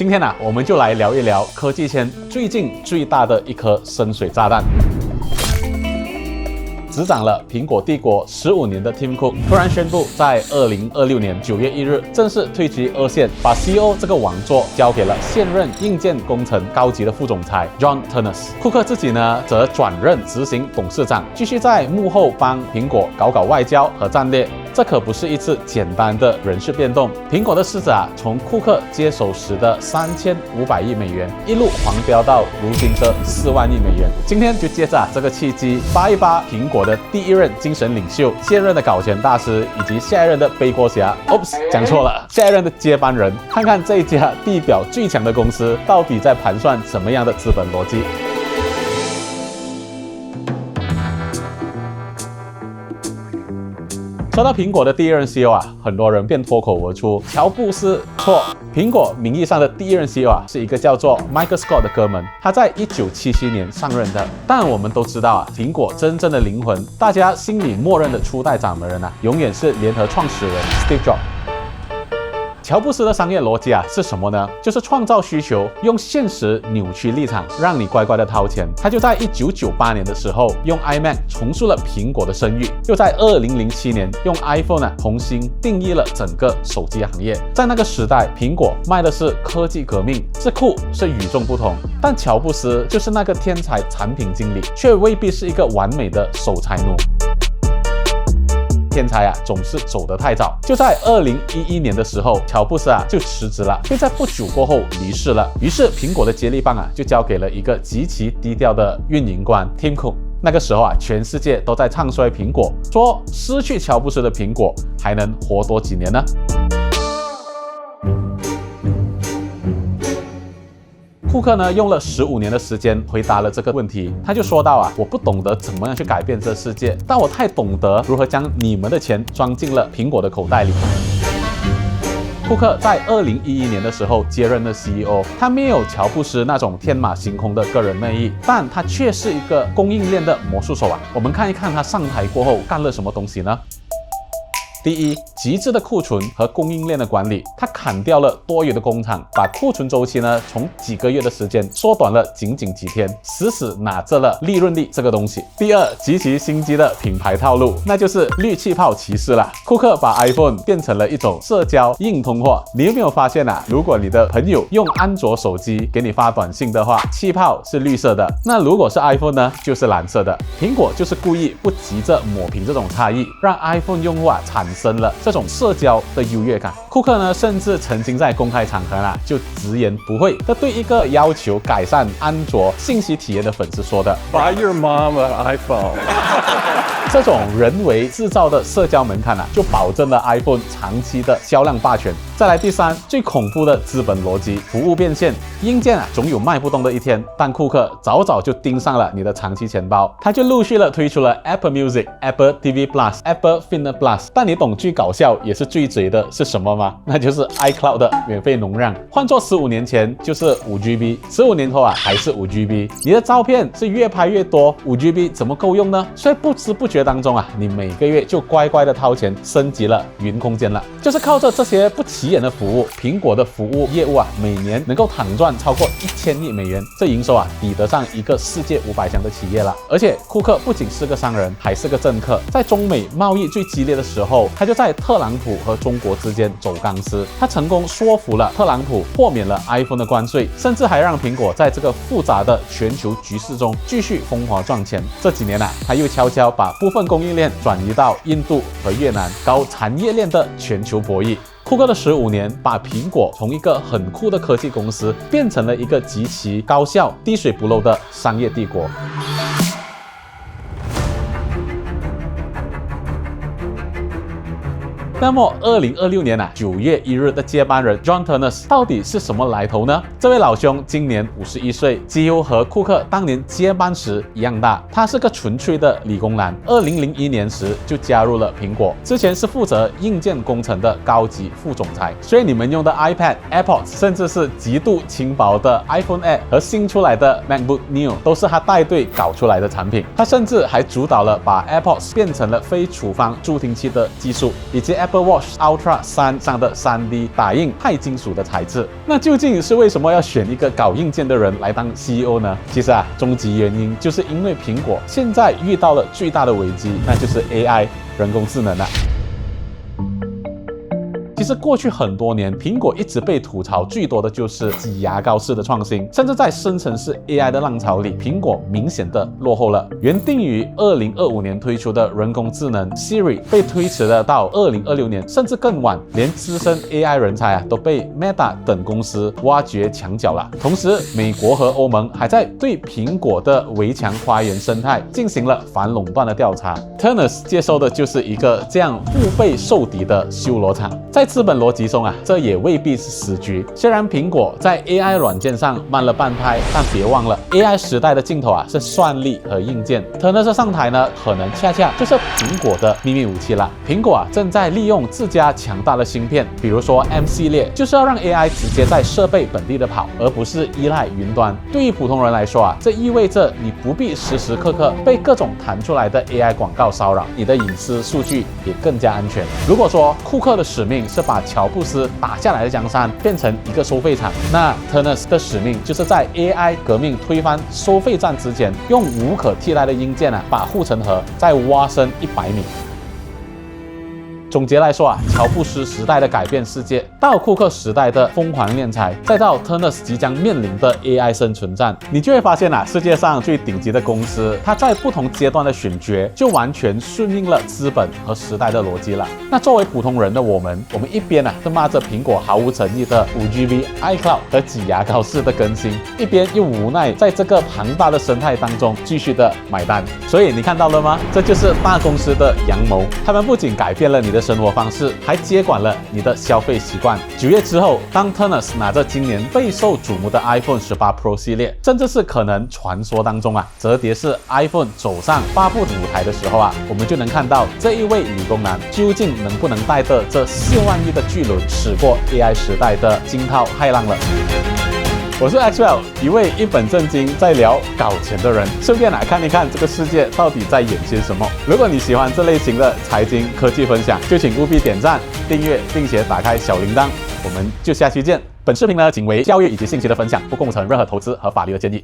今天我们就来聊一聊科技圈最近最大的一颗深水炸弹。执掌了苹果帝国15年的 Tim Cook 突然宣布，在2026年9月1日正式退居二线，把 CEO 这个王座交给了现任硬件工程高级的副总裁 John Ternus。库克自己呢，则转任执行董事长，继续在幕后帮苹果搞外交和战略。这可不是一次简单的人事变动。苹果的市值从库克接手时的3500亿美元，一路狂飙到如今的4万亿美元。今天就借着这个契机，扒一扒苹果的第一任精神领袖、现任的搞钱大师以及下一任的背锅侠。Oops， 讲错了，下一任的接班人。看看这一家地表最强的公司到底在盘算什么样的资本逻辑。说到苹果的第一任 CEO 很多人便脱口而出乔布斯。错，苹果名义上的第一任 CEO 是一个叫做 Michael Scott 的哥们，他在1977年上任的。但我们都知道苹果真正的灵魂，大家心里默认的初代掌门人永远是联合创始人 Steve Jobs。乔布斯的商业逻辑是什么呢？就是创造需求，用现实扭曲立场，让你乖乖的掏钱。他就在1998年的时候，用 iMac 重塑了苹果的声誉，又在2007年用 iPhone 重新定义了整个手机行业。在那个时代，苹果卖的是科技革命，是酷，是与众不同。但乔布斯就是那个天才产品经理，却未必是一个完美的守财奴。天才总是走得太早。就在2011年的时候，乔布斯就辞职了，并在不久过后离世了。于是苹果的接力棒就交给了一个极其低调的运营官 Tim Cook。那个时候全世界都在唱衰苹果，说失去乔布斯的苹果还能活多几年呢？库克呢用了15年的时间回答了这个问题。他就说到我不懂得怎么样去改变这世界，但我太懂得如何将你们的钱装进了苹果的口袋里。库克在2011年的时候接任了 CEO， 他没有乔布斯那种天马行空的个人魅力，但他却是一个供应链的魔术手我们看一看他上台过后干了什么东西呢？第一，极致的库存和供应链的管理，他砍掉了多余的工厂，把库存周期呢从几个月的时间缩短了仅几天，死死拿着了利润率这个东西。第二，极其心机的品牌套路，那就是绿气泡骑士了。库克把 iPhone 变成了一种社交硬通货。你有没有发现如果你的朋友用安卓手机给你发短信的话，气泡是绿色的，那如果是 iPhone 呢，就是蓝色的。苹果就是故意不急着抹平这种差异，让 iPhone 用户产生了这种社交的优越感。库克呢，甚至曾经在公开场合就直言不讳的对一个要求改善安卓信息体验的粉丝说的 ：“Buy your mom an iPhone。”这种人为制造的社交门槛就保证了 iPhone 长期的销量霸权。再来第三，最恐怖的资本逻辑，服务变现。硬件总有卖不动的一天，但库克早早就盯上了你的长期钱包，他就陆续推出了 Apple Music、Apple TV Plus、Apple Fitness Plus。但你懂最搞笑也是最贼的是什么吗？那就是 iCloud 的免费容量。换作15年前就是5GB，15年后还是5GB。你的照片是越拍越多，5GB 怎么够用呢？所以不知不觉当中你每个月就乖乖的掏钱升级了云空间了。就是靠着这些不起眼的服务，苹果的服务业务每年能够躺赚超过1000亿美元，这营收抵得上一个世界500强的企业了。而且库克不仅是个商人，还是个政客。在中美贸易最激烈的时候，他就在特朗普和中国之间走钢丝，他成功说服了特朗普豁免了 iPhone 的关税，甚至还让苹果在这个复杂的全球局势中继续风华赚钱。这几年他又悄悄把部分供应链转移到印度和越南，搞产业链的全球博弈。库克的15年，把苹果从一个很酷的科技公司变成了一个极其高效、滴水不漏的商业帝国。那么2026年9月1日的接班人 John Ternus 到底是什么来头呢？这位老兄今年51岁，几乎和库克当年接班时一样大。他是个纯粹的理工男，2001年时就加入了苹果，之前是负责硬件工程的高级副总裁。所以你们用的 iPad、AirPods， 甚至是极度轻薄的 iPhone Air 和新出来的 MacBook Neo， 都是他带队搞出来的产品。他甚至还主导了把 AirPods 变成了非处方助听器的技术，以及 Apple Watch Ultra 3上的 3D 打印钛金属的材质。那究竟是为什么要选一个搞硬件的人来当 CEO 呢？其实终极原因就是因为苹果现在遇到了最大的危机，那就是 AI 人工智能了。其实过去很多年，苹果一直被吐槽最多的就是挤牙膏式的创新，甚至在生成式 AI 的浪潮里，苹果明显的落后了。原定于2025年推出的人工智能 Siri 被推迟了到2026年，甚至更晚，连资深 AI 人才都被 Meta 等公司挖掘墙角了。同时，美国和欧盟还在对苹果的围墙花园生态进行了反垄断的调查。Turnus 接收的就是一个这样腹背受敌的修罗场。在资本逻辑中这也未必是死局。虽然苹果在 AI 软件上慢了半拍，但别忘了 AI 时代的尽头是算力和硬件。Turnus 上台呢，可能恰恰就是苹果的秘密武器了。苹果正在利用自家强大的芯片，比如说 M 系列，就是要让 AI 直接在设备本地的跑，而不是依赖云端。对于普通人来说这意味着你不必时时刻刻被各种弹出来的 AI 广告骚扰，你的隐私数据也更加安全。如果说库克的使命是把乔布斯打下来的江山变成一个收费场，那 Turnus 的使命就是在 AI 革命推翻收费站之前，用无可替代的硬件把护城河再挖深100米。总结来说乔布斯时代的改变世界，到库克时代的疯狂敛财，再到 Turnus 即将面临的 AI 生存战，你就会发现世界上最顶级的公司，它在不同阶段的选角就完全顺应了资本和时代的逻辑了。那作为普通人的我们一边是骂着苹果毫无诚意的 5GB iCloud 和挤牙膏式的更新，一边又无奈在这个庞大的生态当中继续的买单。所以你看到了吗？这就是大公司的阳谋，他们不仅改变了你的生活方式，还接管了你的消费习惯。9月之后，当 Turnus 拿着今年备受瞩目的 iPhone 18 Pro 系列，甚至是可能传说当中折叠式 iPhone 走上发布舞台的时候我们就能看到这一位理工男究竟能不能带着这4万亿的巨轮驶过 AI 时代的惊涛骇浪了。我是 Axwell， 一位一本正经在聊搞钱的人，顺便看一看这个世界到底在演些什么。如果你喜欢这类型的财经科技分享，就请务必点赞、订阅，并且打开小铃铛。我们就下期见。本视频仅为教育以及兴趣的分享，不构成任何投资和法律的建议。